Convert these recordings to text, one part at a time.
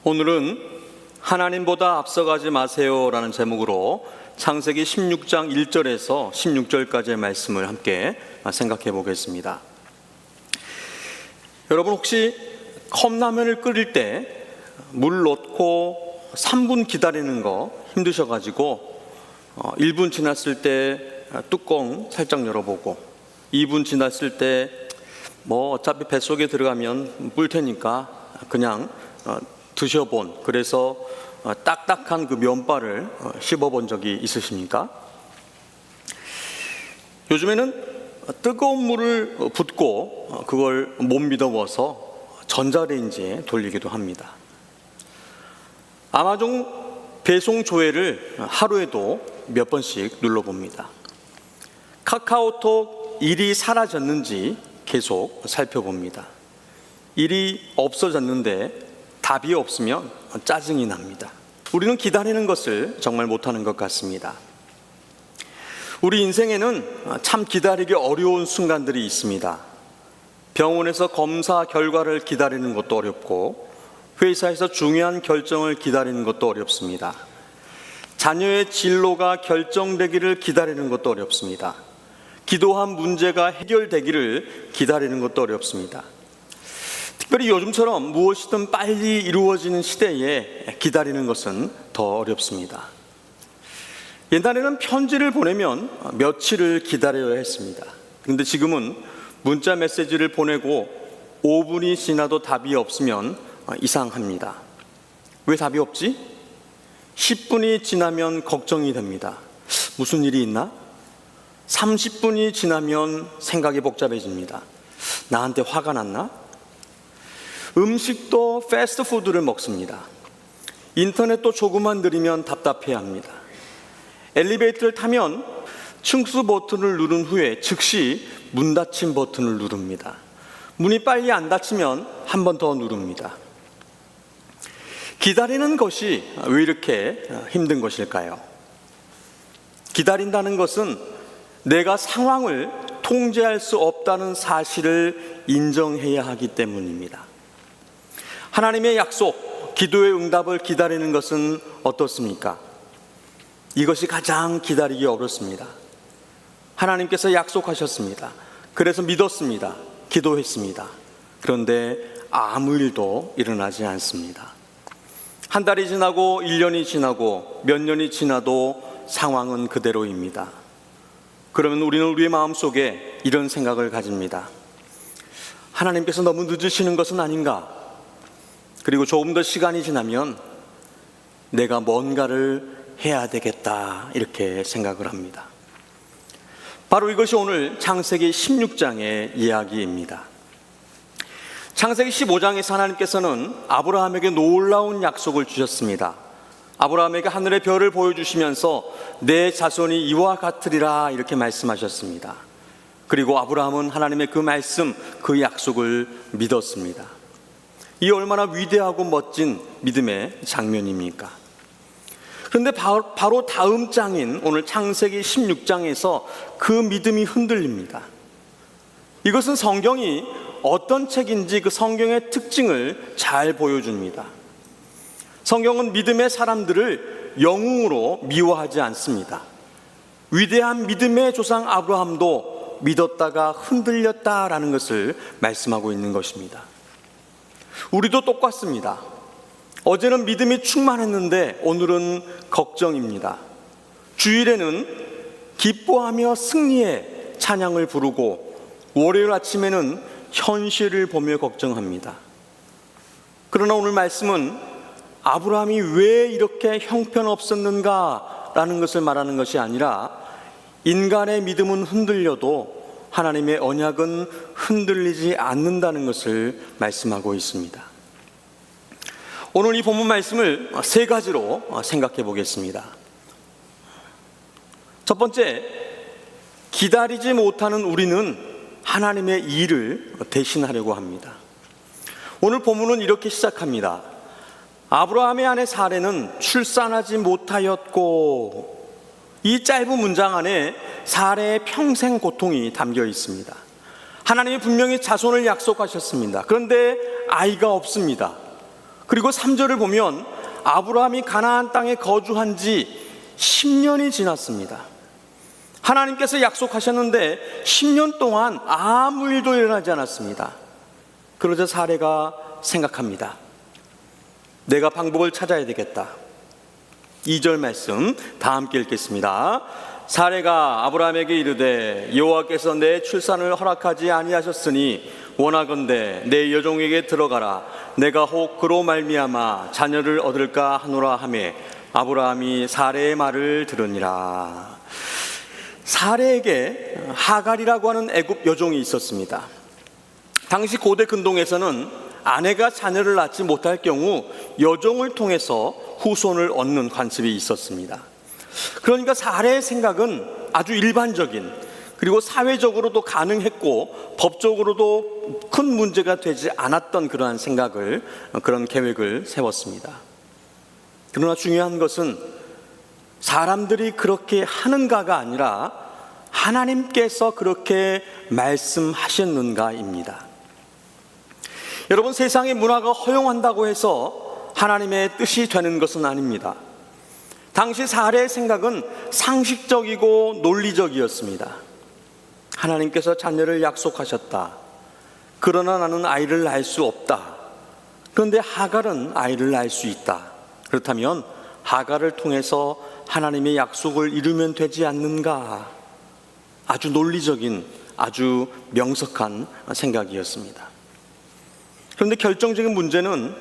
오늘은 하나님보다 앞서가지 마세요라는 제목으로 창세기 16장 1절에서 16절까지의 말씀을 함께 생각해 보겠습니다. 여러분, 혹시 컵라면을 끓일 때 물 넣고 3분 기다리는 거 힘드셔가지고 1분 지났을 때 뚜껑 살짝 열어보고 2분 지났을 때 어차피 뱃속에 들어가면 뿔 테니까 그냥 드셔본, 그래서 딱딱한 그 면발을 씹어본 적이 있으십니까? 요즘에는 뜨거운 물을 붓고 그걸 못 믿어워서 전자레인지에 돌리기도 합니다. 아마존 배송 조회를 하루에도 몇 번씩 눌러봅니다. 카카오톡 일이 사라졌는지 계속 살펴봅니다. 일이 없어졌는데 답이 없으면 짜증이 납니다. 우리는 기다리는 것을 정말 못하는 것 같습니다. 우리 인생에는 참 기다리기 어려운 순간들이 있습니다. 병원에서 검사 결과를 기다리는 것도 어렵고, 회사에서 중요한 결정을 기다리는 것도 어렵습니다. 자녀의 진로가 결정되기를 기다리는 것도 어렵습니다. 기도한 문제가 해결되기를 기다리는 것도 어렵습니다. 특별히 요즘처럼 무엇이든 빨리 이루어지는 시대에 기다리는 것은 더 어렵습니다. 옛날에는 편지를 보내면 며칠을 기다려야 했습니다. 그런데 지금은 문자 메시지를 보내고 5분이 지나도 답이 없으면 이상합니다. 왜 답이 없지? 10분이 지나면 걱정이 됩니다. 무슨 일이 있나? 30분이 지나면 생각이 복잡해집니다. 나한테 화가 났나? 음식도 패스트푸드를 먹습니다. 인터넷도 조금만 느리면 답답해합니다. 엘리베이터를 타면 층수 버튼을 누른 후에 즉시 문 닫힘 버튼을 누릅니다. 문이 빨리 안 닫히면 한 번 더 누릅니다. 기다리는 것이 왜 이렇게 힘든 것일까요? 기다린다는 것은 내가 상황을 통제할 수 없다는 사실을 인정해야 하기 때문입니다. 하나님의 약속, 기도의 응답을 기다리는 것은 어떻습니까? 이것이 가장 기다리기 어렵습니다. 하나님께서 약속하셨습니다. 그래서 믿었습니다. 기도했습니다. 그런데 아무 일도 일어나지 않습니다. 한 달이 지나고 1년이 지나고 몇 년이 지나도 상황은 그대로입니다. 그러면 우리는 우리의 마음속에 이런 생각을 가집니다. 하나님께서 너무 늦으시는 것은 아닌가? 그리고 조금 더 시간이 지나면 내가 뭔가를 해야 되겠다, 이렇게 생각을 합니다. 바로 이것이 오늘 창세기 16장의 이야기입니다. 창세기 15장에서 하나님께서는 아브라함에게 놀라운 약속을 주셨습니다. 아브라함에게 하늘의 별을 보여주시면서 내 자손이 이와 같으리라, 이렇게 말씀하셨습니다. 그리고 아브라함은 하나님의 그 말씀, 그 약속을 믿었습니다. 이 얼마나 위대하고 멋진 믿음의 장면입니까? 그런데 바로 다음 장인 오늘 창세기 16장에서 그 믿음이 흔들립니다. 이것은 성경이 어떤 책인지 그 성경의 특징을 잘 보여줍니다. 성경은 믿음의 사람들을 영웅으로 미워하지 않습니다. 위대한 믿음의 조상 아브라함도 믿었다가 흔들렸다라는 것을 말씀하고 있는 것입니다. 우리도 똑같습니다. 어제는 믿음이 충만했는데 오늘은 걱정입니다. 주일에는 기뻐하며 승리의 찬양을 부르고 월요일 아침에는 현실을 보며 걱정합니다. 그러나 오늘 말씀은 아브라함이 왜 이렇게 형편없었는가라는 것을 말하는 것이 아니라 인간의 믿음은 흔들려도 하나님의 언약은 흔들리지 않는다는 것을 말씀하고 있습니다. 오늘 이 본문 말씀을 세 가지로 생각해 보겠습니다. 첫 번째, 기다리지 못하는 우리는 하나님의 일을 대신하려고 합니다. 오늘 본문은 이렇게 시작합니다. 아브라함의 아내 사레는 출산하지 못하였고, 이 짧은 문장 안에 사레의 평생 고통이 담겨 있습니다. 하나님이 분명히 자손을 약속하셨습니다. 그런데 아이가 없습니다. 그리고 3절을 보면 아브라함이 가나안 땅에 거주한 지 10년이 지났습니다. 하나님께서 약속하셨는데 10년 동안 아무 일도 일어나지 않았습니다. 그러자 사레가 생각합니다. 내가 방법을 찾아야 되겠다. 2절 말씀 다 함께 읽겠습니다. 사레가 아브라함에게 이르되 여호와께서 내 출산을 허락하지 아니하셨으니 원하건대 내 여종에게 들어가라. 내가 혹 그로 말미암아 자녀를 얻을까 하노라 하매 아브라함이 사레의 말을 들으니라. 사레에게 하갈이라고 하는 애굽 여종이 있었습니다. 당시 고대 근동에서는 아내가 자녀를 낳지 못할 경우 여종을 통해서 후손을 얻는 관습이 있었습니다. 그러니까 사레의 생각은 아주 일반적인, 그리고 사회적으로도 가능했고 법적으로도 큰 문제가 되지 않았던 그러한 생각을, 그런 계획을 세웠습니다. 그러나 중요한 것은 사람들이 그렇게 하는가가 아니라 하나님께서 그렇게 말씀하셨는가입니다. 여러분, 세상의 문화가 허용한다고 해서 하나님의 뜻이 되는 것은 아닙니다. 당시 사레의 생각은 상식적이고 논리적이었습니다. 하나님께서 자녀를 약속하셨다. 그러나 나는 아이를 낳을 수 없다. 그런데 하갈은 아이를 낳을 수 있다. 그렇다면 하갈을 통해서 하나님의 약속을 이루면 되지 않는가? 아주 논리적인, 아주 명석한 생각이었습니다. 그런데 결정적인 문제는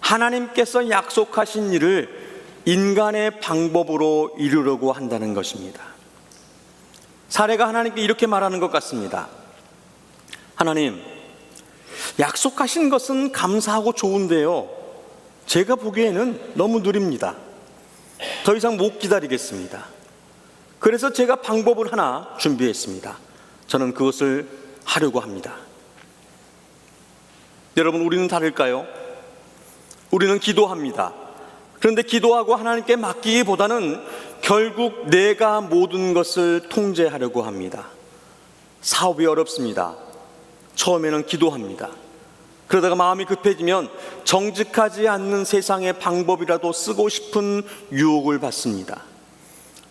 하나님께서 약속하신 일을 인간의 방법으로 이루려고 한다는 것입니다. 사레가 하나님께 이렇게 말하는 것 같습니다. 하나님, 약속하신 것은 감사하고 좋은데요, 제가 보기에는 너무 느립니다. 더 이상 못 기다리겠습니다. 그래서 제가 방법을 하나 준비했습니다. 저는 그것을 하려고 합니다. 여러분, 우리는 다를까요? 우리는 기도합니다. 그런데 기도하고 하나님께 맡기기보다는 결국 내가 모든 것을 통제하려고 합니다. 사업이 어렵습니다. 처음에는 기도합니다. 그러다가 마음이 급해지면 정직하지 않는 세상의 방법이라도 쓰고 싶은 유혹을 받습니다.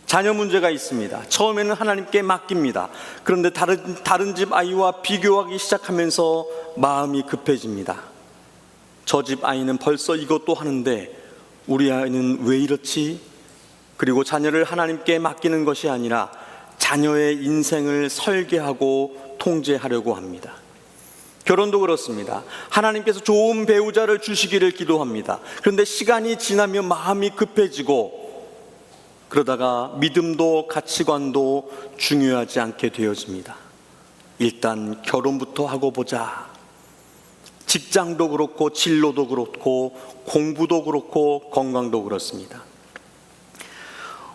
자녀 문제가 있습니다. 처음에는 하나님께 맡깁니다. 그런데 다른 집 아이와 비교하기 시작하면서 마음이 급해집니다. 저 집 아이는 벌써 이것도 하는데 우리 아이는 왜 이렇지? 그리고 자녀를 하나님께 맡기는 것이 아니라 자녀의 인생을 설계하고 통제하려고 합니다. 결혼도 그렇습니다. 하나님께서 좋은 배우자를 주시기를 기도합니다. 그런데 시간이 지나면 마음이 급해지고, 그러다가 믿음도 가치관도 중요하지 않게 되어집니다. 일단 결혼부터 하고 보자. 직장도 그렇고 진로도 그렇고 공부도 그렇고 건강도 그렇습니다.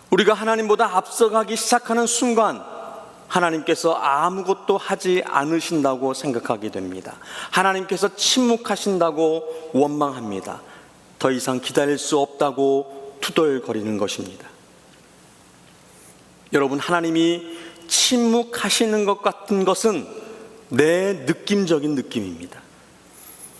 우리가 하나님보다 앞서가기 시작하는 순간 하나님께서 아무것도 하지 않으신다고 생각하게 됩니다. 하나님께서 침묵하신다고 원망합니다. 더 이상 기다릴 수 없다고 투덜거리는 것입니다. 여러분, 하나님이 침묵하시는 것 같은 것은 내 느낌적인 느낌입니다.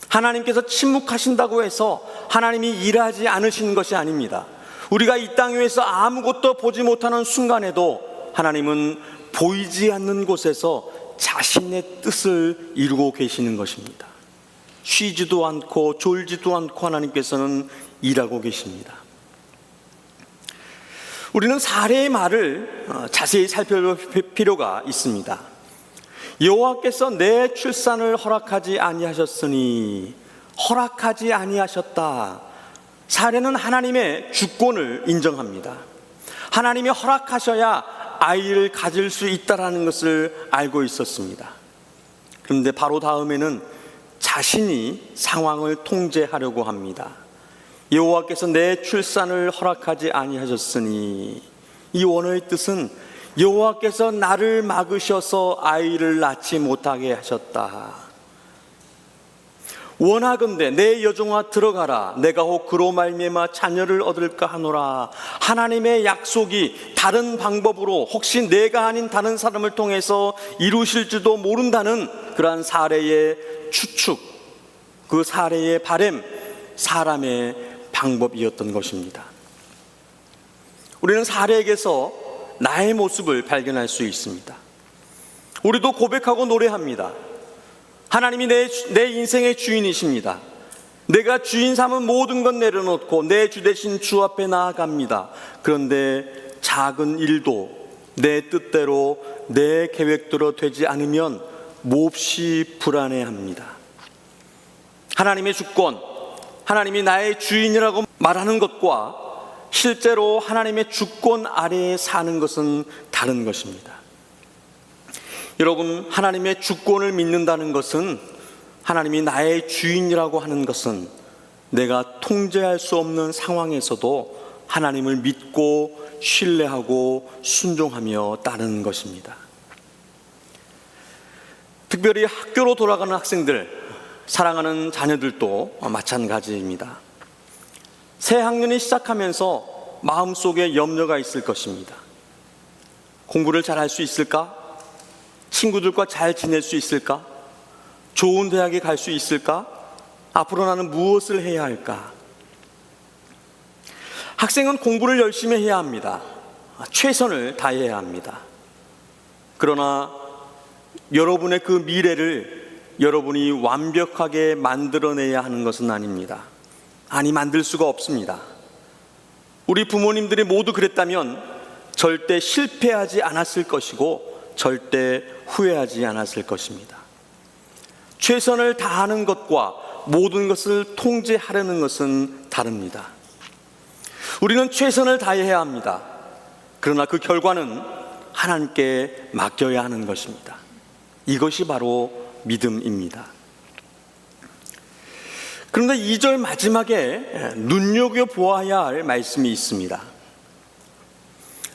하나님께서 침묵하신다고 해서 하나님이 일하지 않으시는 것이 아닙니다. 우리가 이 땅 위에서 아무것도 보지 못하는 순간에도 하나님은 보이지 않는 곳에서 자신의 뜻을 이루고 계시는 것입니다. 쉬지도 않고 졸지도 않고 하나님께서는 일하고 계십니다. 우리는 사레의 말을 자세히 살펴볼 필요가 있습니다. 여호와께서 내 출산을 허락하지 아니하셨으니, 허락하지 아니하셨다. 사레는 하나님의 주권을 인정합니다. 하나님이 허락하셔야 아이를 가질 수 있다는 것을 알고 있었습니다. 그런데 바로 다음에는 자신이 상황을 통제하려고 합니다. 여호와께서 내 출산을 허락하지 아니하셨으니, 이 원어의 뜻은 여호와께서 나를 막으셔서 아이를 낳지 못하게 하셨다. 원하건대 내 여종아 들어가라. 내가 혹 그로 말미암아 자녀를 얻을까 하노라. 하나님의 약속이 다른 방법으로, 혹시 내가 아닌 다른 사람을 통해서 이루실지도 모른다는 그러한 사레의 추측, 그 사레의 바람, 사람의 방법이었던 것입니다. 우리는 사례에게서 나의 모습을 발견할 수 있습니다. 우리도 고백하고 노래합니다. 하나님이 내 인생의 주인이십니다. 내가 주인 삼은 모든 것 내려놓고 내 주 대신 주 앞에 나아갑니다. 그런데 작은 일도 내 뜻대로 내 계획대로 되지 않으면 몹시 불안해합니다. 하나님의 주권, 하나님이 나의 주인이라고 말하는 것과 실제로 하나님의 주권 아래에 사는 것은 다른 것입니다. 여러분, 하나님의 주권을 믿는다는 것은, 하나님이 나의 주인이라고 하는 것은 내가 통제할 수 없는 상황에서도 하나님을 믿고 신뢰하고 순종하며 따르는 것입니다. 특별히 학교로 돌아가는 학생들, 사랑하는 자녀들도 마찬가지입니다. 새 학년이 시작하면서 마음속에 염려가 있을 것입니다. 공부를 잘 할 수 있을까? 친구들과 잘 지낼 수 있을까? 좋은 대학에 갈 수 있을까? 앞으로 나는 무엇을 해야 할까? 학생은 공부를 열심히 해야 합니다. 최선을 다해야 합니다. 그러나 여러분의 그 미래를 여러분이 완벽하게 만들어내야 하는 것은 아닙니다. 아니, 만들 수가 없습니다. 우리 부모님들이 모두 그랬다면 절대 실패하지 않았을 것이고 절대 후회하지 않았을 것입니다. 최선을 다하는 것과 모든 것을 통제하려는 것은 다릅니다. 우리는 최선을 다해야 합니다. 그러나 그 결과는 하나님께 맡겨야 하는 것입니다. 이것이 바로 믿음입니다. 그런데 2절 마지막에 눈여겨보아야 할 말씀이 있습니다.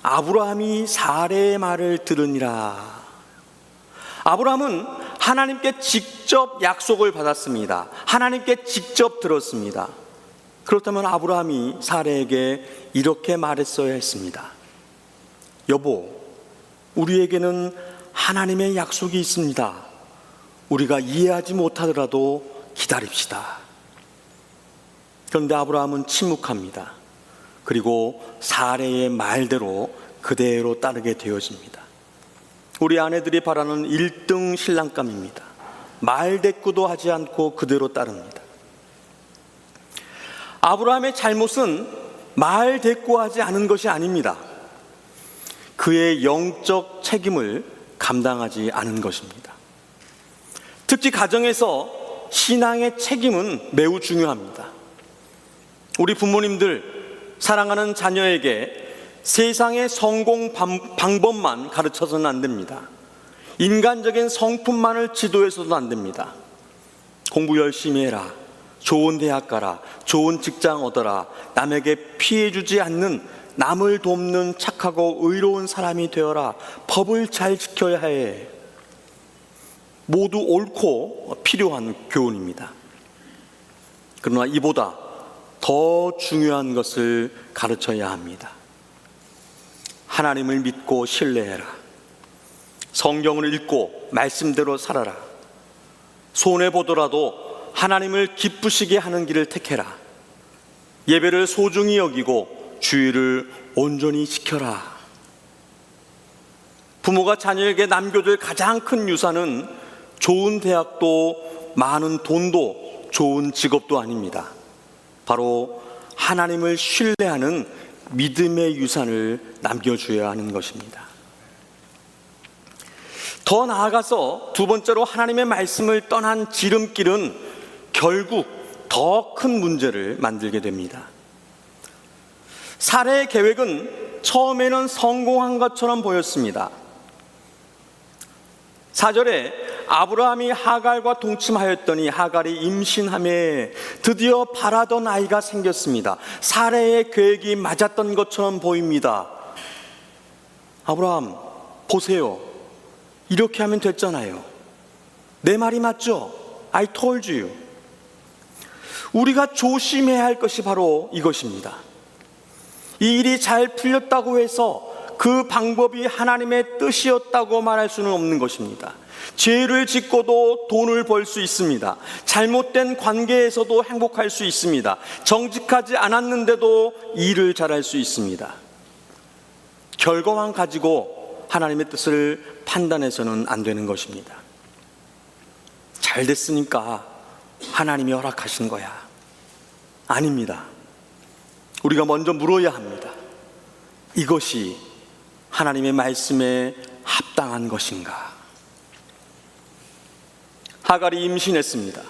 아브라함이 사례의 말을 들으니라. 아브라함은 하나님께 직접 약속을 받았습니다. 하나님께 직접 들었습니다. 그렇다면 아브라함이 사례에게 이렇게 말했어야 했습니다. 여보, 우리에게는 하나님의 약속이 있습니다. 우리가 이해하지 못하더라도 기다립시다. 그런데 아브라함은 침묵합니다. 그리고 사례의 말대로 그대로 따르게 되어집니다. 우리 아내들이 바라는 1등 신랑감입니다. 말대꾸도 하지 않고 그대로 따릅니다. 아브라함의 잘못은 말대꾸하지 않은 것이 아닙니다. 그의 영적 책임을 감당하지 않은 것입니다. 특히 가정에서 신앙의 책임은 매우 중요합니다. 우리 부모님들, 사랑하는 자녀에게 세상의 성공 방법만 가르쳐서는 안 됩니다. 인간적인 성품만을 지도해서도 안 됩니다. 공부 열심히 해라, 좋은 대학 가라, 좋은 직장 얻어라, 남에게 피해주지 않는, 남을 돕는 착하고 의로운 사람이 되어라, 법을 잘 지켜야 해. 모두 옳고 필요한 교훈입니다. 그러나 이보다 더 중요한 것을 가르쳐야 합니다. 하나님을 믿고 신뢰해라. 성경을 읽고 말씀대로 살아라. 손해보더라도 하나님을 기쁘시게 하는 길을 택해라. 예배를 소중히 여기고 주의를 온전히 지켜라. 부모가 자녀에게 남겨줄 가장 큰 유산은 좋은 대학도 많은 돈도 좋은 직업도 아닙니다. 바로 하나님을 신뢰하는 믿음의 유산을 남겨줘야 하는 것입니다. 더 나아가서 두 번째로 하나님의 말씀을 떠난 지름길은 결국 더 큰 문제를 만들게 됩니다. 사례의 계획은 처음에는 성공한 것처럼 보였습니다. 4절에 아브라함이 하갈과 동침하였더니 하갈이 임신하며 드디어 바라던 아이가 생겼습니다. 사례의 계획이 맞았던 것처럼 보입니다. 아브라함, 보세요. 이렇게 하면 됐잖아요. 내 말이 맞죠? I told you. 우리가 조심해야 할 것이 바로 이것입니다. 이 일이 잘 풀렸다고 해서 그 방법이 하나님의 뜻이었다고 말할 수는 없는 것입니다. 죄를 짓고도 돈을 벌 수 있습니다. 잘못된 관계에서도 행복할 수 있습니다. 정직하지 않았는데도 일을 잘할 수 있습니다. 결과만 가지고 하나님의 뜻을 판단해서는 안 되는 것입니다. 잘 됐으니까 하나님이 허락하신 거야. 아닙니다. 우리가 먼저 물어야 합니다. 이것이 하나님의 말씀에 합당한 것인가? 하갈이 임신했습니다.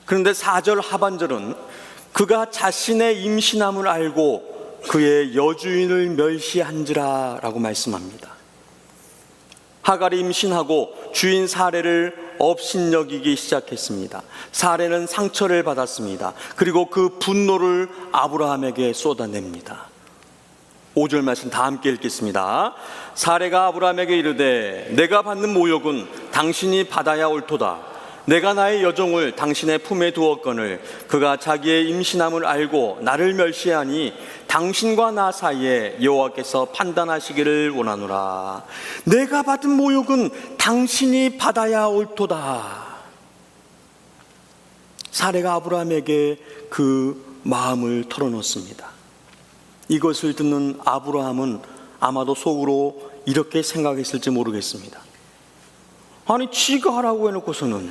그런데 4절 하반절은 그가 자신의 임신함을 알고 그의 여주인을 멸시한지라 라고 말씀합니다. 하갈이 임신하고 주인 사레를 업신여기기 시작했습니다. 사레는 상처를 받았습니다. 그리고 그 분노를 아브라함에게 쏟아냅니다. 5절 말씀 다 함께 읽겠습니다. 사레가 아브라함에게 이르되 내가 받는 모욕은 당신이 받아야 옳도다. 내가 나의 여종을 당신의 품에 두었거늘 그가 자기의 임신함을 알고 나를 멸시하니 당신과 나 사이에 여호와께서 판단하시기를 원하노라. 내가 받은 모욕은 당신이 받아야 옳도다. 사레가 아브라함에게 그 마음을 털어놓습니다. 이것을 듣는 아브라함은 아마도 속으로 이렇게 생각했을지 모르겠습니다. 아니 지가 하라고 해놓고서는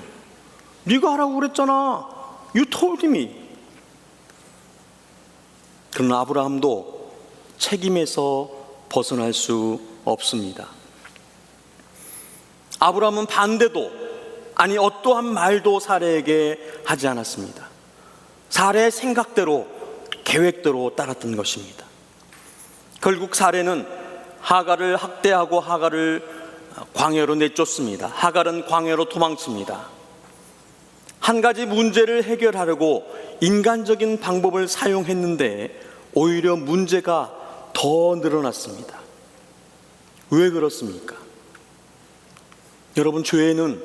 네가 하라고 그랬잖아. You told me. 그러나 아브라함도 책임에서 벗어날 수 없습니다. 아브라함은 반대도 아니 어떠한 말도 사레에게 하지 않았습니다. 사레의 생각대로 계획대로 따랐던 것입니다. 결국 사레는 하갈을 학대하고 하갈을 광야로 내쫓습니다. 하갈은 광야로 도망칩니다. 한 가지 문제를 해결하려고 인간적인 방법을 사용했는데 오히려 문제가 더 늘어났습니다. 왜 그렇습니까? 여러분, 죄에는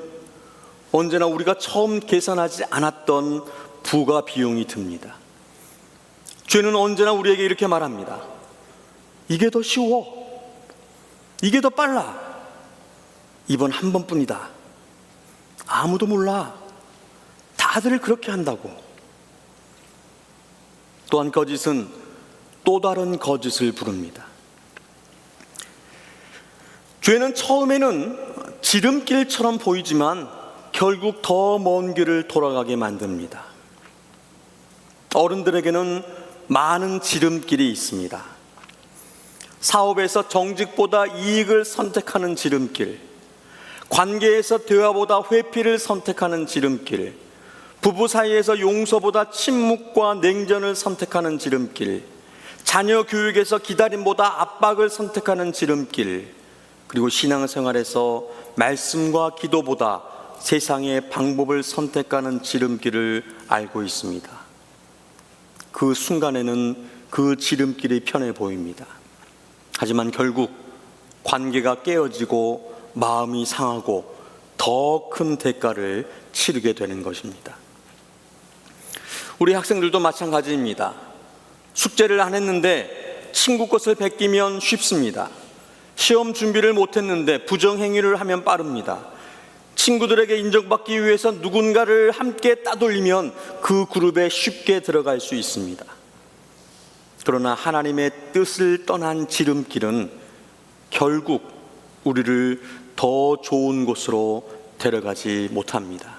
언제나 우리가 처음 계산하지 않았던 부가 비용이 듭니다. 죄는 언제나 우리에게 이렇게 말합니다. 이게 더 쉬워. 이게 더 빨라. 이번 한 번뿐이다. 아무도 몰라. 다들 그렇게 한다고. 또한 거짓은 또 다른 거짓을 부릅니다. 죄는 처음에는 지름길처럼 보이지만 결국 더 먼 길을 돌아가게 만듭니다. 어른들에게는 많은 지름길이 있습니다. 사업에서 정직보다 이익을 선택하는 지름길, 관계에서 대화보다 회피를 선택하는 지름길, 부부 사이에서 용서보다 침묵과 냉전을 선택하는 지름길, 자녀 교육에서 기다림보다 압박을 선택하는 지름길, 그리고 신앙생활에서 말씀과 기도보다 세상의 방법을 선택하는 지름길을 알고 있습니다. 그 순간에는 그 지름길이 편해 보입니다. 하지만 결국 관계가 깨어지고 마음이 상하고 더 큰 대가를 치르게 되는 것입니다. 우리 학생들도 마찬가지입니다. 숙제를 안 했는데 친구 것을 베끼면 쉽습니다. 시험 준비를 못했는데 부정행위를 하면 빠릅니다. 친구들에게 인정받기 위해서 누군가를 함께 따돌리면 그 그룹에 쉽게 들어갈 수 있습니다. 그러나 하나님의 뜻을 떠난 지름길은 결국 우리를 더 좋은 곳으로 데려가지 못합니다.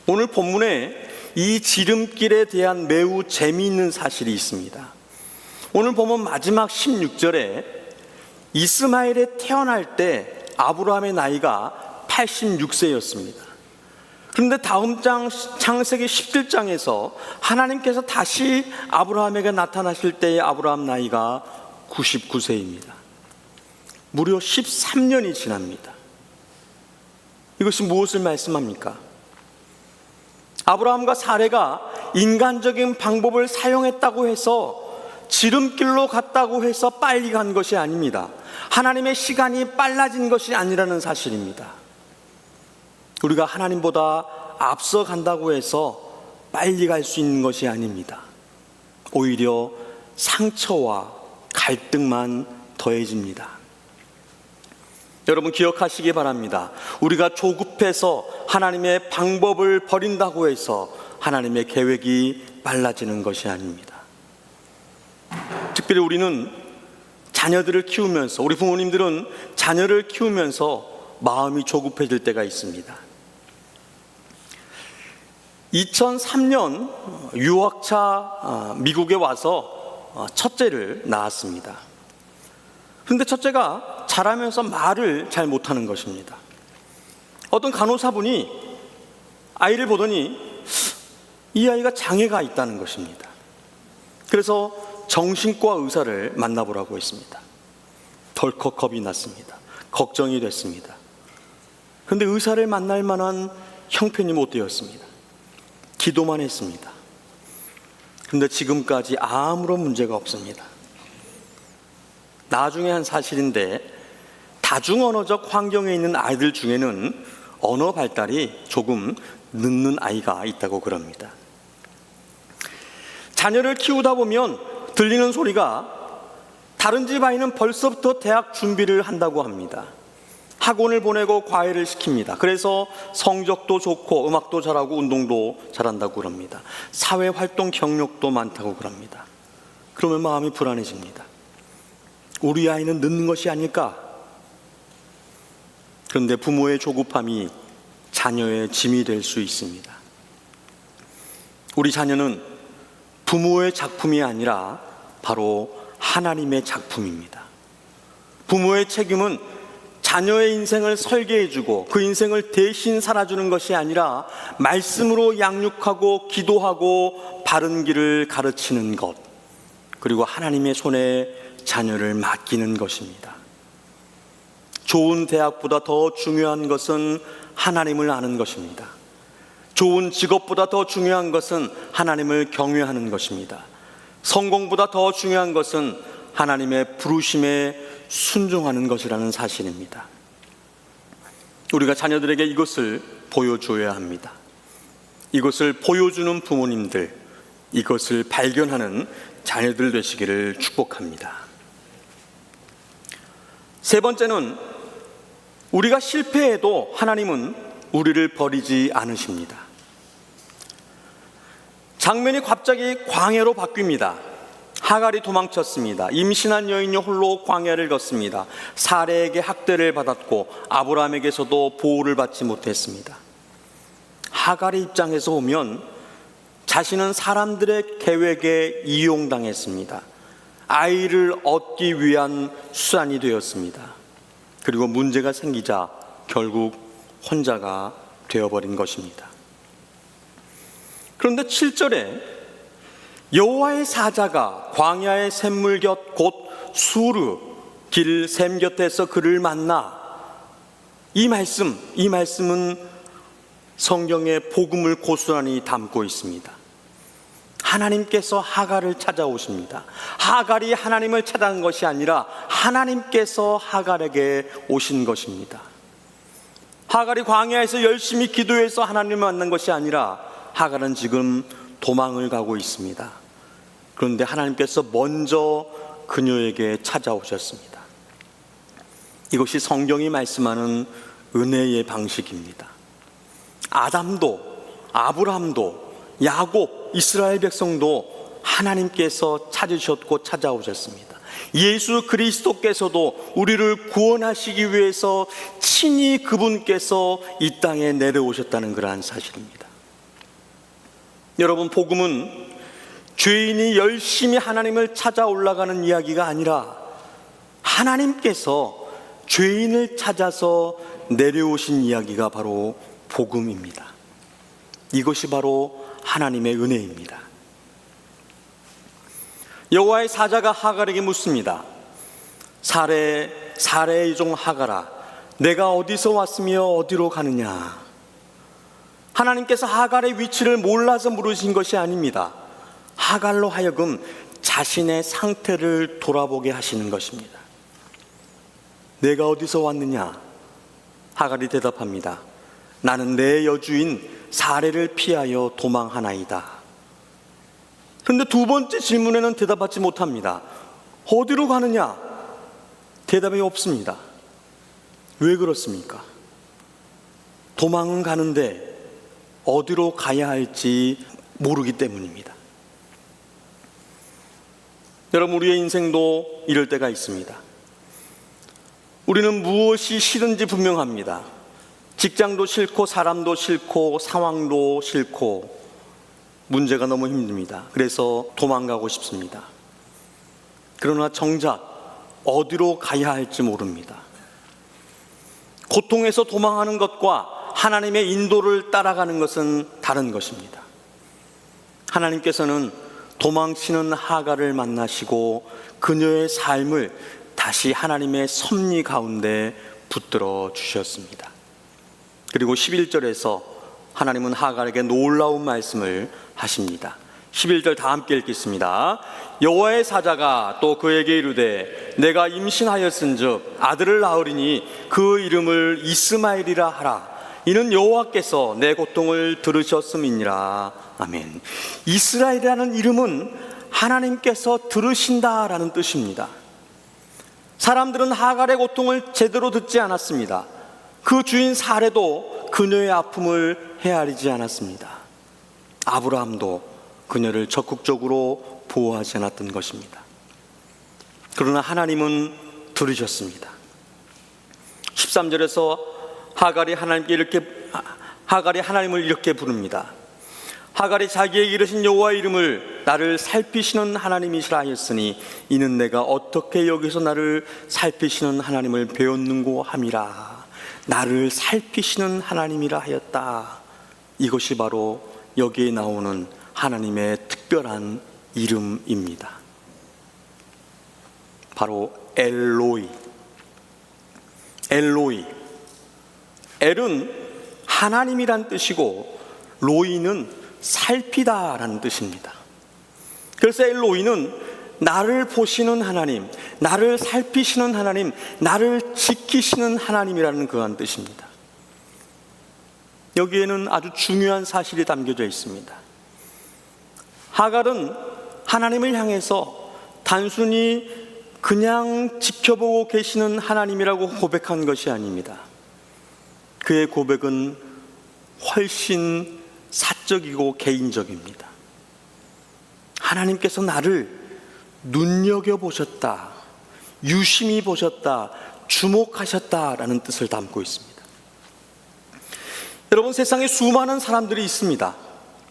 오늘 본문에 이 지름길에 대한 매우 재미있는 사실이 있습니다. 오늘 보면 마지막 16절에 이스마엘이 태어날 때 아브라함의 나이가 86세였습니다. 그런데 다음 장 창세기 17장에서 하나님께서 다시 아브라함에게 나타나실 때의 아브라함 나이가 99세입니다. 무려 13년이 지납니다. 이것이 무엇을 말씀합니까? 아브라함과 사레가 인간적인 방법을 사용했다고 해서 지름길로 갔다고 해서 빨리 간 것이 아닙니다. 하나님의 시간이 빨라진 것이 아니라는 사실입니다. 우리가 하나님보다 앞서 간다고 해서 빨리 갈 수 있는 것이 아닙니다. 오히려 상처와 갈등만 더해집니다. 여러분 기억하시기 바랍니다. 우리가 조급해서 하나님의 방법을 버린다고 해서 하나님의 계획이 빨라지는 것이 아닙니다. 특별히 우리는 자녀들을 키우면서, 우리 부모님들은 자녀를 키우면서 마음이 조급해질 때가 있습니다. 2003년 유학차 미국에 와서 첫째를 낳았습니다. 그런데 첫째가 자라면서 말을 잘 못하는 것입니다. 어떤 간호사분이 아이를 보더니 이 아이가 장애가 있다는 것입니다. 그래서 정신과 의사를 만나보라고 했습니다. 덜컥 겁이 났습니다. 걱정이 됐습니다. 그런데 의사를 만날 만한 형편이 못 되었습니다. 기도만 했습니다. 그런데 지금까지 아무런 문제가 없습니다. 나중에 한 사실인데 다중언어적 환경에 있는 아이들 중에는 언어 발달이 조금 늦는 아이가 있다고 그럽니다. 자녀를 키우다 보면 들리는 소리가 다른 집 아이는 벌써부터 대학 준비를 한다고 합니다. 학원을 보내고 과외를 시킵니다. 그래서 성적도 좋고 음악도 잘하고 운동도 잘한다고 그럽니다. 사회활동 경력도 많다고 그럽니다. 그러면 마음이 불안해집니다. 우리 아이는 늦는 것이 아닐까? 그런데 부모의 조급함이 자녀의 짐이 될 수 있습니다. 우리 자녀는 부모의 작품이 아니라 바로 하나님의 작품입니다. 부모의 책임은 자녀의 인생을 설계해주고 그 인생을 대신 살아주는 것이 아니라 말씀으로 양육하고 기도하고 바른 길을 가르치는 것, 그리고 하나님의 손에 자녀를 맡기는 것입니다. 좋은 대학보다 더 중요한 것은 하나님을 아는 것입니다. 좋은 직업보다 더 중요한 것은 하나님을 경외하는 것입니다. 성공보다 더 중요한 것은 하나님의 부르심에 순종하는 것이라는 사실입니다. 우리가 자녀들에게 이것을 보여줘야 합니다. 이것을 보여주는 부모님들, 이것을 발견하는 자녀들 되시기를 축복합니다. 세 번째는 우리가 실패해도 하나님은 우리를 버리지 않으십니다. 장면이 갑자기 광야로 바뀝니다. 하갈이 도망쳤습니다. 임신한 여인이 홀로 광야를 걷습니다. 사레에게 학대를 받았고 아브라함에게서도 보호를 받지 못했습니다. 하갈의 입장에서 보면 자신은 사람들의 계획에 이용당했습니다. 아이를 얻기 위한 수단이 되었습니다. 그리고 문제가 생기자 결국 혼자가 되어버린 것입니다. 그런데 7절에 여호와의 사자가 광야의 샘물 곁 곧 수르 길 샘 곁에서 그를 만나, 이 말씀은 성경의 복음을 고스란히 담고 있습니다. 하나님께서 하갈을 찾아오십니다. 하갈이 하나님을 찾아간 것이 아니라 하나님께서 하갈에게 오신 것입니다. 하갈이 광야에서 열심히 기도해서 하나님을 만난 것이 아니라 하갈은 지금 도망을 가고 있습니다. 그런데 하나님께서 먼저 그녀에게 찾아오셨습니다. 이것이 성경이 말씀하는 은혜의 방식입니다. 아담도 아브라함도 야곱, 이스라엘 백성도 하나님께서 찾으셨고 찾아오셨습니다. 예수 그리스도께서도 우리를 구원하시기 위해서 친히 그분께서 이 땅에 내려오셨다는 그러한 사실입니다. 여러분, 복음은 죄인이 열심히 하나님을 찾아 올라가는 이야기가 아니라 하나님께서 죄인을 찾아서 내려오신 이야기가 바로 복음입니다. 이것이 바로 하나님의 은혜입니다. 여호와의 사자가 하갈에게 묻습니다. 사레의 종 하갈아, 내가 어디서 왔으며 어디로 가느냐? 하나님께서 하갈의 위치를 몰라서 물으신 것이 아닙니다. 하갈로 하여금 자신의 상태를 돌아보게 하시는 것입니다. 내가 어디서 왔느냐? 하갈이 대답합니다. 나는 내 여주인 사레를 피하여 도망하나이다. 그런데 두 번째 질문에는 대답하지 못합니다. 어디로 가느냐? 대답이 없습니다. 왜 그렇습니까? 도망은 가는데 어디로 가야 할지 모르기 때문입니다. 여러분, 우리의 인생도 이럴 때가 있습니다. 우리는 무엇이 싫은지 분명합니다. 직장도 싫고 사람도 싫고 상황도 싫고 문제가 너무 힘듭니다. 그래서 도망가고 싶습니다. 그러나 정작 어디로 가야 할지 모릅니다. 고통에서 도망하는 것과 하나님의 인도를 따라가는 것은 다른 것입니다. 하나님께서는 도망치는 하갈을 만나시고 그녀의 삶을 다시 하나님의 섭리 가운데 붙들어 주셨습니다. 그리고 11절에서 하나님은 하갈에게 놀라운 말씀을 하십니다. 11절 다 함께 읽겠습니다. 여호와의 사자가 또 그에게 이르되 내가 임신하였은즉 아들을 낳으리니 그 이름을 이스마엘이라 하라. 이는 여호와께서 내 고통을 들으셨음이니라. 아멘. 이스라엘이라는 이름은 하나님께서 들으신다라는 뜻입니다. 사람들은 하갈의 고통을 제대로 듣지 않았습니다. 그 주인 사레도 그녀의 아픔을 헤아리지 않았습니다. 아브라함도 그녀를 적극적으로 보호하지 않았던 것입니다. 그러나 하나님은 들으셨습니다. 13절에서 하갈이 하나님을 이렇게 부릅니다. 하갈이 자기에게 이르신 여호와의 이름을 나를 살피시는 하나님이시라 하였으니 이는 내가 어떻게 여기서 나를 살피시는 하나님을 배웠는고 함이라. 나를 살피시는 하나님이라 하였다. 이것이 바로 여기에 나오는 하나님의 특별한 이름입니다. 바로 엘로이. 엘로이. 엘은 하나님이란 뜻이고 로이는 살피다라는 뜻입니다. 그래서 엘로이는 나를 보시는 하나님, 나를 살피시는 하나님, 나를 지키시는 하나님이라는 그런 뜻입니다. 여기에는 아주 중요한 사실이 담겨져 있습니다. 하갈은 하나님을 향해서 단순히 그냥 지켜보고 계시는 하나님이라고 고백한 것이 아닙니다. 그의 고백은 훨씬 사적이고 개인적입니다. 하나님께서 나를 눈여겨보셨다, 유심히 보셨다, 주목하셨다라는 뜻을 담고 있습니다. 여러분, 세상에 수많은 사람들이 있습니다.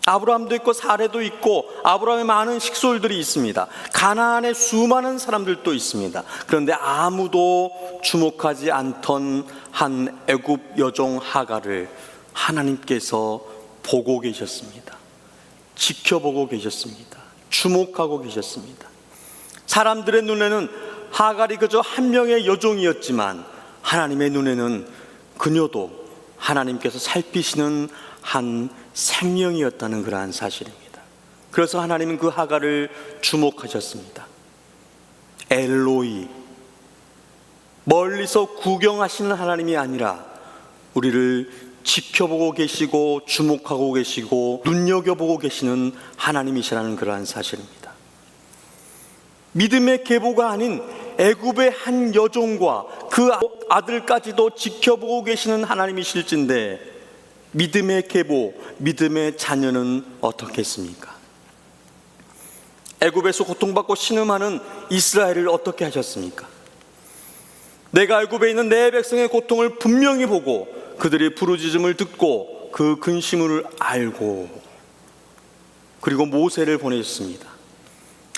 아브라함도 있고 사레도 있고 아브라함의 많은 식솔들이 있습니다. 가나안에 수많은 사람들도 있습니다. 그런데 아무도 주목하지 않던 한 애굽 여종 하갈을 하나님께서 보고 계셨습니다. 지켜보고 계셨습니다. 주목하고 계셨습니다. 사람들의 눈에는 하갈이 그저 한 명의 여종이었지만 하나님의 눈에는 그녀도 하나님께서 살피시는 한 생명이었다는 그러한 사실입니다. 그래서 하나님은 그 하갈을 주목하셨습니다. 엘로이, 멀리서 구경하시는 하나님이 아니라 우리를 지켜보고 계시고 주목하고 계시고 눈여겨보고 계시는 하나님이시라는 그러한 사실입니다. 믿음의 계보가 아닌 애굽의 한 여종과 그 아들까지도 지켜보고 계시는 하나님이실진데 믿음의 계보, 믿음의 자녀는 어떻겠습니까? 애굽에서 고통받고 신음하는 이스라엘을 어떻게 하셨습니까? 내가 애굽에 있는 내 백성의 고통을 분명히 보고 그들의 부르짖음을 듣고 그 근심을 알고 그리고 모세를 보내셨습니다.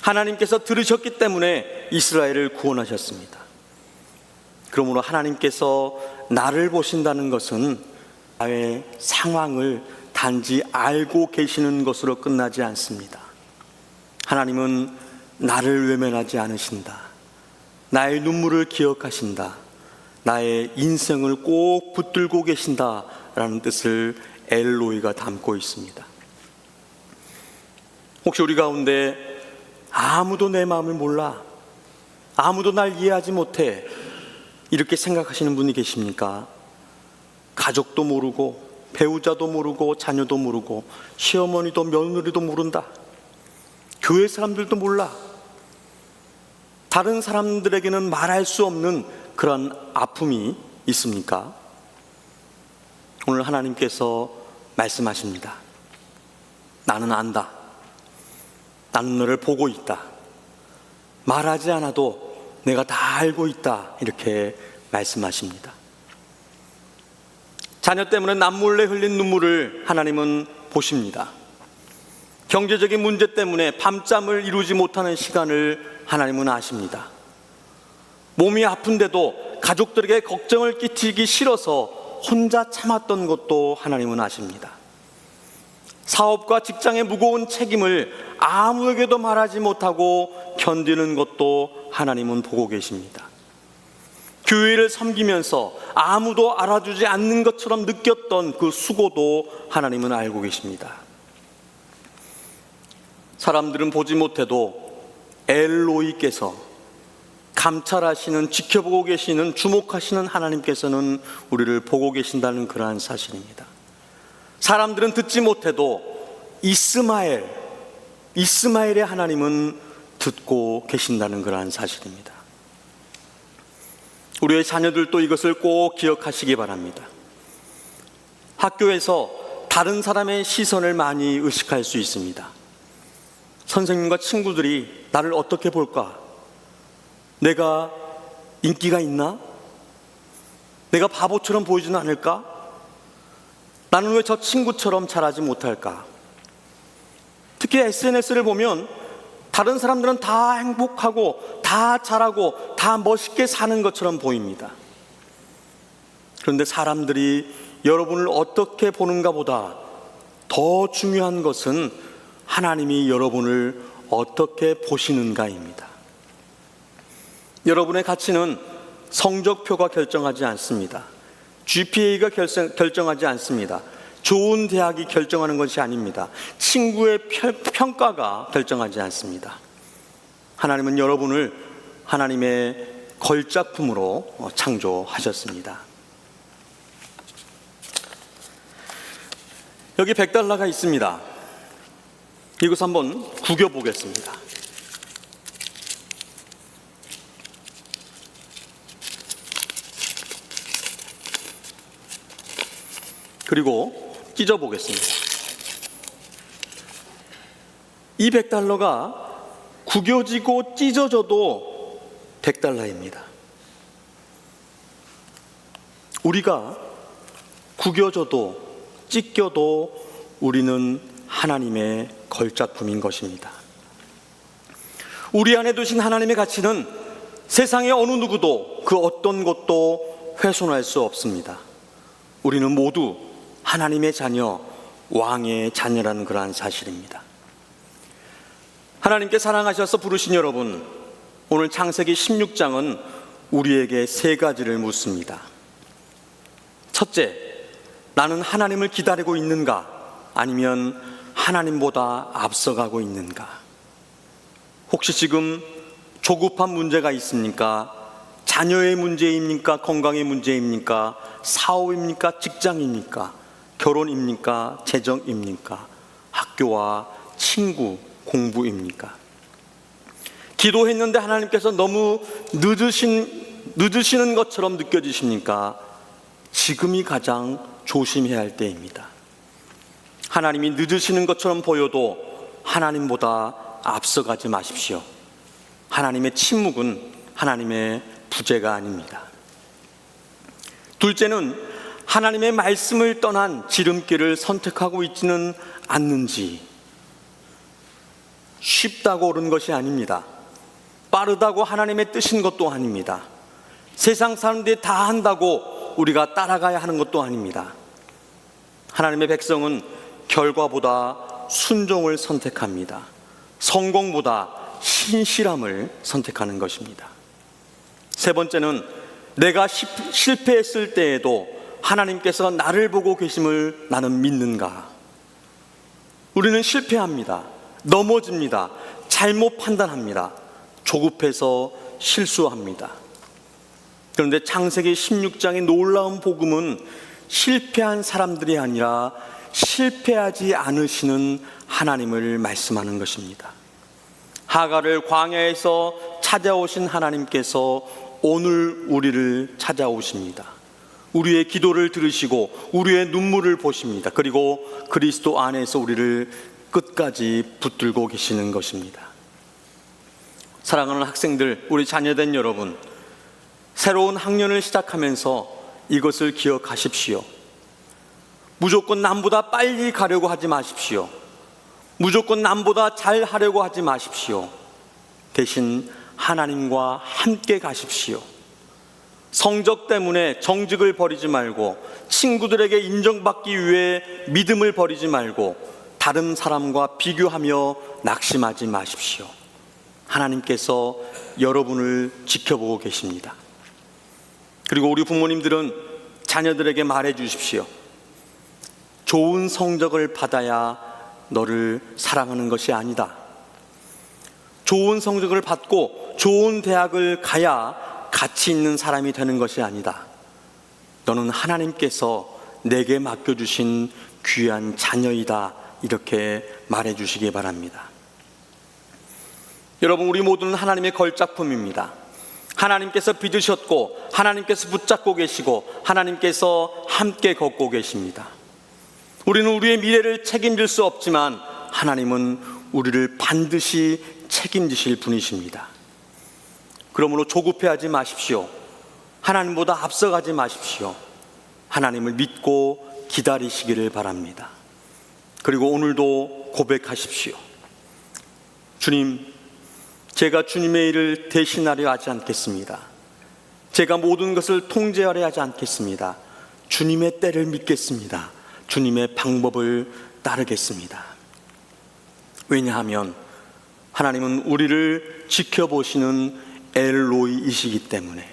하나님께서 들으셨기 때문에 이스라엘을 구원하셨습니다. 그러므로 하나님께서 나를 보신다는 것은 나의 상황을 단지 알고 계시는 것으로 끝나지 않습니다. 하나님은 나를 외면하지 않으신다. 나의 눈물을 기억하신다. 나의 인생을 꼭 붙들고 계신다라는 뜻을 엘로이가 담고 있습니다. 혹시 우리 가운데 아무도 내 마음을 몰라, 아무도 날 이해하지 못해, 이렇게 생각하시는 분이 계십니까? 가족도 모르고 배우자도 모르고 자녀도 모르고 시어머니도 며느리도 모른다. 교회 사람들도 몰라. 다른 사람들에게는 말할 수 없는 그런 아픔이 있습니까? 오늘 하나님께서 말씀하십니다. 나는 안다. 나는 너를 보고 있다. 말하지 않아도 내가 다 알고 있다. 이렇게 말씀하십니다. 자녀 때문에 남몰래 흘린 눈물을 하나님은 보십니다. 경제적인 문제 때문에 밤잠을 이루지 못하는 시간을 하나님은 아십니다. 몸이 아픈데도 가족들에게 걱정을 끼치기 싫어서 혼자 참았던 것도 하나님은 아십니다. 사업과 직장의 무거운 책임을 아무에게도 말하지 못하고 견디는 것도 하나님은 보고 계십니다. 교회를 섬기면서 아무도 알아주지 않는 것처럼 느꼈던 그 수고도 하나님은 알고 계십니다. 사람들은 보지 못해도 엘로이께서 감찰하시는, 지켜보고 계시는, 주목하시는 하나님께서는 우리를 보고 계신다는 그러한 사실입니다. 사람들은 듣지 못해도 이스마엘의 하나님은 듣고 계신다는 그러한 사실입니다. 우리의 자녀들도 이것을 꼭 기억하시기 바랍니다. 학교에서 다른 사람의 시선을 많이 의식할 수 있습니다. 선생님과 친구들이 나를 어떻게 볼까? 내가 인기가 있나? 내가 바보처럼 보이지는 않을까? 나는 왜 저 친구처럼 잘하지 못할까? 특히 SNS를 보면 다른 사람들은 다 행복하고 다 잘하고 다 멋있게 사는 것처럼 보입니다. 그런데 사람들이 여러분을 어떻게 보는가 보다 더 중요한 것은 하나님이 여러분을 어떻게 보시는가입니다. 여러분의 가치는 성적표가 결정하지 않습니다. GPA가 결정하지 않습니다. 좋은 대학이 결정하는 것이 아닙니다. 친구의 평가가 결정하지 않습니다. 하나님은 여러분을 하나님의 걸작품으로 창조하셨습니다. 여기 $100가 있습니다. 이것을 한번 구겨보겠습니다. 그리고 찢어보겠습니다. 이 $100가 구겨지고 찢어져도 $100입니다. 우리가 구겨져도 찢겨도 우리는 하나님의 걸작품인 것입니다. 우리 안에 두신 하나님의 가치는 세상의 어느 누구도 그 어떤 것도 훼손할 수 없습니다. 우리는 모두 하나님의 자녀, 왕의 자녀라는 그러한 사실입니다. 하나님께 사랑하셔서 부르신 여러분, 오늘 창세기 16장은 우리에게 3가지를 묻습니다. 첫째, 나는 하나님을 기다리고 있는가? 아니면 하나님보다 앞서가고 있는가? 혹시 지금 조급한 문제가 있습니까? 자녀의 문제입니까? 건강의 문제입니까? 사업입니까? 직장입니까? 결혼입니까? 재정입니까? 학교와 친구, 공부입니까? 기도했는데 하나님께서 너무 늦으시는 것처럼 느껴지십니까? 지금이 가장 조심해야 할 때입니다. 하나님이 늦으시는 것처럼 보여도 하나님보다 앞서가지 마십시오. 하나님의 침묵은 하나님의 부재가 아닙니다. 둘째는 하나님의 말씀을 떠난 지름길을 선택하고 있지는 않는지. 쉽다고 옳은 것이 아닙니다. 빠르다고 하나님의 뜻인 것도 아닙니다. 세상 사람들이 다 한다고 우리가 따라가야 하는 것도 아닙니다. 하나님의 백성은 결과보다 순종을 선택합니다. 성공보다 신실함을 선택하는 것입니다. 세 번째는 내가 실패했을 때에도 하나님께서 나를 보고 계심을 나는 믿는가? 우리는 실패합니다. 넘어집니다. 잘못 판단합니다. 조급해서 실수합니다. 그런데 창세기 16장의 놀라운 복음은 실패한 사람들이 아니라 실패하지 않으시는 하나님을 말씀하는 것입니다. 하갈을 광야에서 찾아오신 하나님께서 오늘 우리를 찾아오십니다. 우리의 기도를 들으시고 우리의 눈물을 보십니다. 그리고 그리스도 안에서 우리를 끝까지 붙들고 계시는 것입니다. 사랑하는 학생들, 우리 자녀된 여러분, 새로운 학년을 시작하면서 이것을 기억하십시오. 무조건 남보다 빨리 가려고 하지 마십시오. 무조건 남보다 잘 하려고 하지 마십시오. 대신 하나님과 함께 가십시오. 성적 때문에 정직을 버리지 말고, 친구들에게 인정받기 위해 믿음을 버리지 말고, 다른 사람과 비교하며 낙심하지 마십시오. 하나님께서 여러분을 지켜보고 계십니다. 그리고 우리 부모님들은 자녀들에게 말해 주십시오. 좋은 성적을 받아야 너를 사랑하는 것이 아니다. 좋은 성적을 받고 좋은 대학을 가야 가치 있는 사람이 되는 것이 아니다. 너는 하나님께서 내게 맡겨주신 귀한 자녀이다. 이렇게 말해 주시기 바랍니다. 여러분, 우리 모두는 하나님의 걸작품입니다. 하나님께서 빚으셨고 하나님께서 붙잡고 계시고 하나님께서 함께 걷고 계십니다. 우리는 우리의 미래를 책임질 수 없지만 하나님은 우리를 반드시 책임지실 분이십니다. 그러므로 조급해하지 마십시오. 하나님보다 앞서가지 마십시오. 하나님을 믿고 기다리시기를 바랍니다. 그리고 오늘도 고백하십시오. 주님, 제가 주님의 일을 대신하려 하지 않겠습니다. 제가 모든 것을 통제하려 하지 않겠습니다. 주님의 때를 믿겠습니다. 주님의 방법을 따르겠습니다. 왜냐하면 하나님은 우리를 지켜보시는 엘로이이시기 때문에,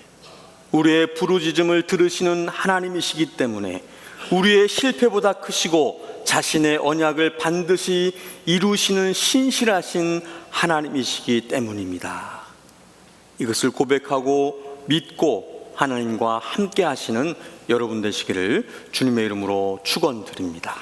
우리의 부르짖음을 들으시는 하나님이시기 때문에, 우리의 실패보다 크시고 자신의 언약을 반드시 이루시는 신실하신 하나님이시기 때문입니다. 이것을 고백하고 믿고 하나님과 함께 하시는 여러분 되시기를 주님의 이름으로 축원드립니다.